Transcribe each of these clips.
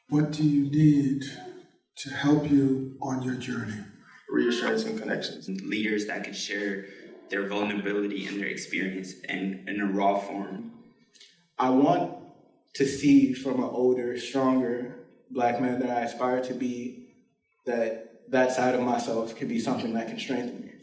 What do you need to help you on your journey? Reassurance and connections. Leaders that can share their vulnerability and their experience in a raw form. I want to see from an older, stronger Black man that I aspire to be, that side of myself could be something that can strengthen me.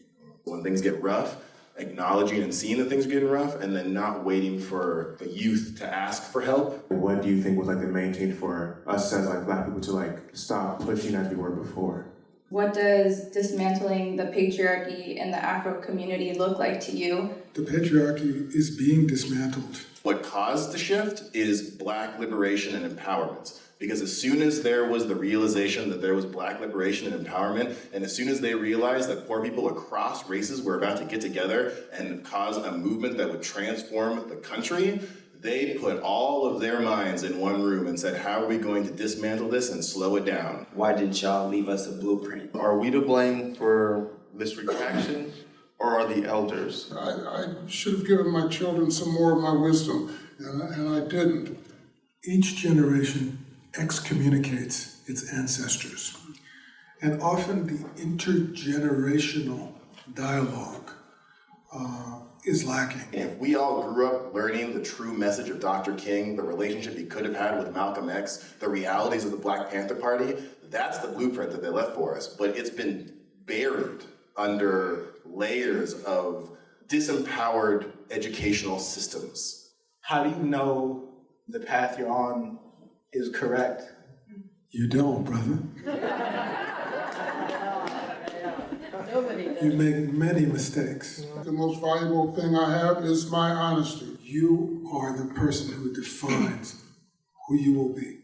When things get rough, acknowledging and seeing that things are getting rough, and then not waiting for the youth to ask for help. What do you think was like the main change for us as like Black people to like stop pushing as we were before? What does dismantling the patriarchy in the Afro community look like to you? The patriarchy is being dismantled. What caused the shift is Black liberation and empowerment. Because as soon as there was the realization that there was Black liberation and empowerment, and as soon as they realized that poor people across races were about to get together and cause a movement that would transform the country, they put all of their minds in one room and said, how are we going to dismantle this and slow it down? Why didn't y'all leave us a blueprint? Are we to blame for this retraction, or are the elders? I should have given my children some more of my wisdom, and I didn't. Each generation excommunicates its ancestors. And often the intergenerational dialogue is lacking. If we all grew up learning the true message of Dr. King, the relationship he could have had with Malcolm X, the realities of the Black Panther Party, that's the blueprint that they left for us. But it's been buried under layers of disempowered educational systems. How do you know the path you're on is correct? You don't, brother. You make many mistakes. The most valuable thing I have is my honesty. You are the person who defines who you will be.